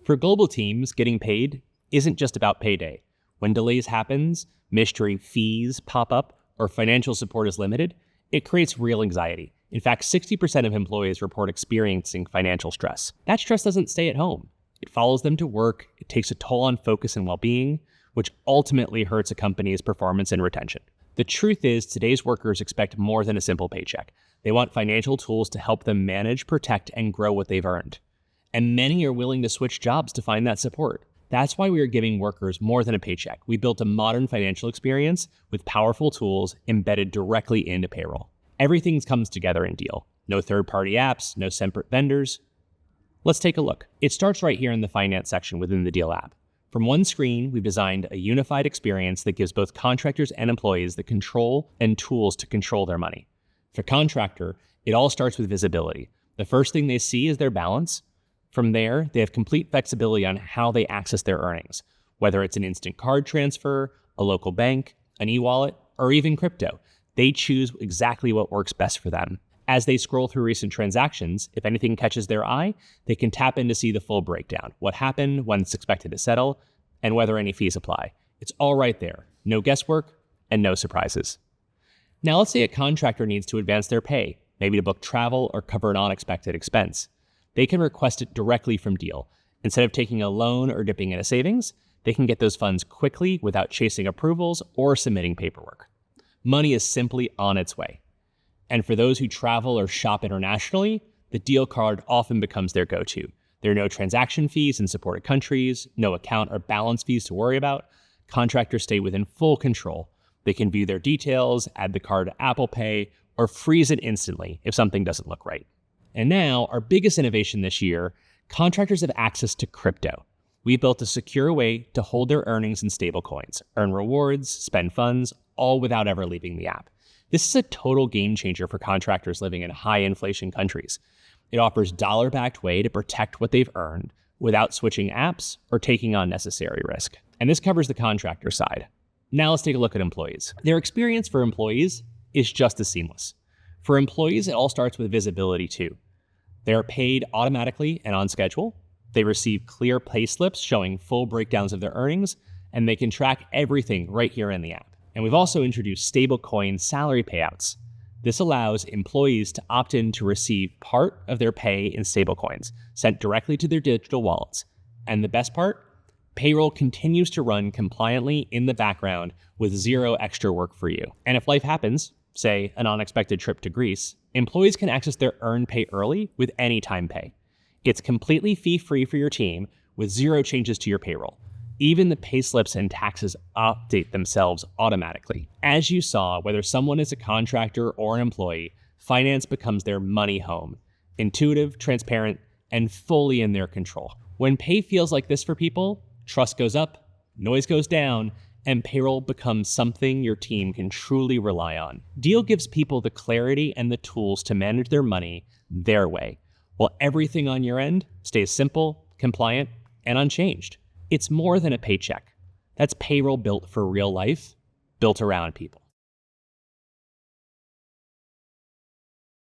For global teams, getting paid isn't just about payday. When delays happens, mystery fees pop up, or financial support is limited, it creates real anxiety. In fact, 60% of employees report experiencing financial stress. That stress doesn't stay at home. It follows them to work, it takes a toll on focus and well-being, which ultimately hurts a company's performance and retention. The truth is, today's workers expect more than a simple paycheck. They want financial tools to help them manage, protect, and grow what they've earned. And many are willing to switch jobs to find that support. That's why we are giving workers more than a paycheck. We built a modern financial experience with powerful tools embedded directly into Payroll. Everything comes together in Deel. No third-party apps, no separate vendors. Let's take a look. It starts right here in the finance section within the Deel app. From one screen, we've designed a unified experience that gives both contractors and employees the control and tools to control their money. For contractor, it all starts with visibility. The first thing they see is their balance. From there, they have complete flexibility on how they access their earnings, whether it's an instant card transfer, a local bank, an e-wallet, or even crypto. They choose exactly what works best for them. As they scroll through recent transactions, if anything catches their eye, they can tap in to see the full breakdown, what happened, when it's expected to settle, and whether any fees apply. It's all right there. No guesswork and no surprises. Now let's say a contractor needs to advance their pay, maybe to book travel or cover an unexpected expense. They can request it directly from Deel. Instead of taking a loan or dipping into savings, they can get those funds quickly without chasing approvals or submitting paperwork. Money is simply on its way. And for those who travel or shop internationally, the Deel card often becomes their go-to. There are no transaction fees in supported countries, no account or balance fees to worry about. Contractors stay within full control. They can view their details, add the card to Apple Pay, or freeze it instantly if something doesn't look right. And now, our biggest innovation this year, contractors have access to crypto. We built a secure way to hold their earnings in stablecoins, earn rewards, spend funds, all without ever leaving the app. This is a total game changer for contractors living in high inflation countries. It offers dollar-backed way to protect what they've earned without switching apps or taking on necessary risk. And this covers the contractor side. Now let's take a look at employees. Their experience for employees is just as seamless. For employees, it all starts with visibility too. They are paid automatically and on schedule. They receive clear pay slips showing full breakdowns of their earnings, and they can track everything right here in the app. And we've also introduced stablecoin salary payouts. This allows employees to opt in to receive part of their pay in stablecoins sent directly to their digital wallets. And the best part? Payroll continues to run compliantly in the background with zero extra work for you. And if life happens, say an unexpected trip to Greece, employees can access their earned pay early with any time pay. It's completely fee-free for your team with zero changes to your payroll. Even the pay slips and taxes update themselves automatically. As you saw, whether someone is a contractor or an employee, finance becomes their money home. Intuitive, transparent, and fully in their control. When pay feels like this for people, trust goes up, noise goes down, and payroll becomes something your team can truly rely on. Deel gives people the clarity and the tools to manage their money their way, while everything on your end stays simple, compliant, and unchanged. It's more than a paycheck. That's payroll built for real life, built around people.